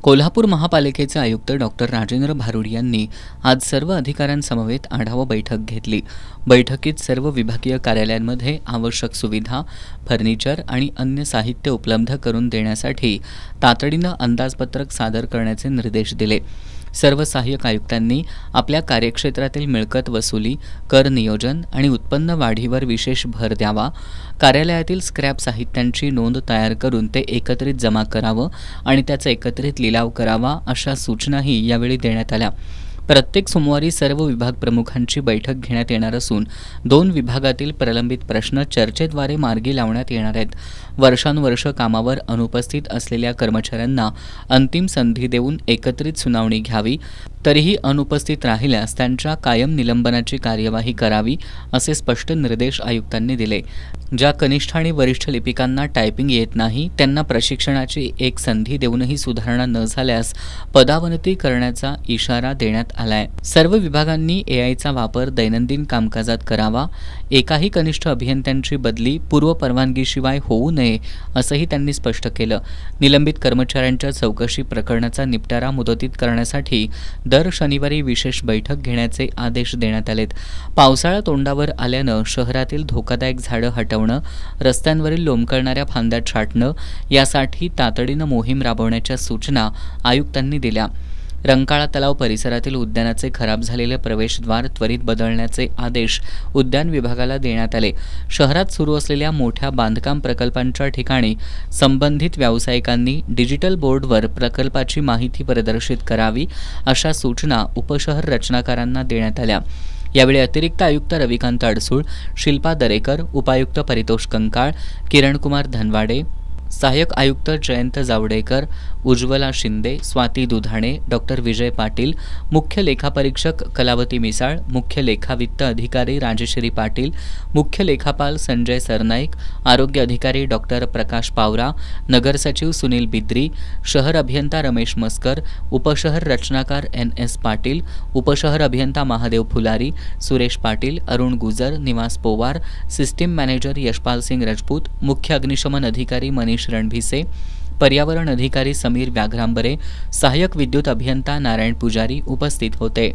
कोल्हापूर महापालिकेचे आयुक्त डॉक्टर राजेंद्र भारुड यांनी आज सर्व अधिकाऱ्यांसमवेत आढावा बैठक घेतली। बैठकीत सर्व विभागीय कार्यालयांमध्ये आवश्यक सुविधा, फर्निचर आणि अन्य साहित्य उपलब्ध करून देण्यासाठी तातडीनं अंदाजपत्रक सादर करण्याचे निर्देश दिले। सर्व सहाय्यक आयुक्तांनी आपल्या कार्यक्षेत्रातील मिळकत वसुली, कर नियोजन आणि उत्पन्न वाढीवर विशेष भर द्यावा। कार्यालयातील स्क्रॅप साहित्यांची नोंद तयार करून ते एकत्रित जमा करावं आणि त्याचा एकत्रित लिलाव करावा, अशा सूचनाही यावेळी देण्यात आल्या। प्रत्येक सोमवारी सर्व विभाग प्रमुखांची बैठक घेण्यात येणार असून 2 विभागातील प्रलंबित प्रश्न चर्चेद्वारे मार्गी लावण्यात येणार आहेत। वर्षानुवर्ष कामावर अनुपस्थित असलेल्या कर्मचाऱ्यांना अंतिम संधी देऊन एकत्रित सुनावणी घ्यावी, तरीही अनुपस्थित राहिल्यास त्यांच्या कायम निलंबनाची कार्यवाही करावी, असे स्पष्ट निर्देश आयुक्तांनी दिले। ज्या कनिष्ठ आणि वरिष्ठ लिपिकांना टायपिंग येत नाही त्यांना प्रशिक्षणाची एक संधी देऊनही सुधारणा न झाल्यास पदावनती करण्याचा इशारा देण्यात आलाय। सर्व विभागांनी एआयचा वापर दैनंदिन कामकाजात करावा। एकाही कनिष्ठ अभियंत्यांची बदली पूर्व परवानगीशिवाय होऊ नये, असंही त्यांनी स्पष्ट केलं। निलंबित कर्मचाऱ्यांच्या चौकशी प्रकरणाचा निपटारा मुदतीत करण्यासाठी दर शनिवारी विशेष बैठक घेण्याचे आदेश देण्यात आलेत। पावसाळा तोंडावर आल्यानं शहरातील धोकादायक झाडं हटवणं, रस्त्यांवरील लोंबकळणाऱ्या फांद्या छाटणं यासाठी तातडीनं मोहीम राबवण्याच्या सूचना आयुक्तांनी दिल्या। रंकाळा तलाव परिसरातील उद्यानाचे खराब झालेले प्रवेशद्वार त्वरित बदलण्याचे आदेश उद्यान विभागाला देण्यात आले। शहरात सुरू असलेल्या मोठ्या बांधकाम प्रकल्पांच्या ठिकाणी संबंधित व्यावसायिकांनी डिजिटल बोर्डवर प्रकल्पाची माहिती प्रदर्शित करावी, अशा सूचना उपशहर रचनाकारांना देण्यात आल्या। यावेळी अतिरिक्त आयुक्त रविकांत अडसूळ, शिल्पा दरेकर, उपायुक्त परितोष कंकाळ, किरणकुमार धनवाडे, सहाय्यक आयुक्त जयंत जावडेकर, उज्ज्वला शिंदे, स्वाती दुधाणे, डॉक्टर विजय पाटील, मुख्य लेखापरीक्षक कलावती मिसाळ, मुख्य लेखावित्त अधिकारी राजेश्री पाटील, मुख्य लेखापाल संजय सरनाईक, आरोग्य अधिकारी डॉक्टर प्रकाश पावरा, नगरसचिव सुनील बिद्री, शहर अभियंता रमेश मस्कर, उपशहर रचनाकार NS पाटील, उपशहर अभियंता महादेव फुलारी, सुरेश पाटील, अरुण गुजर, निवास पोवार, सिस्टीम मॅनेजर यशपाल सिंग राजपूत, मुख्य अग्निशमन अधिकारी मनीष रणभिसे, पर्यावरण अधिकारी समीर व्याघ्रांबरे, सहाय्यक विद्युत अभियंता नारायण पुजारी उपस्थित होते।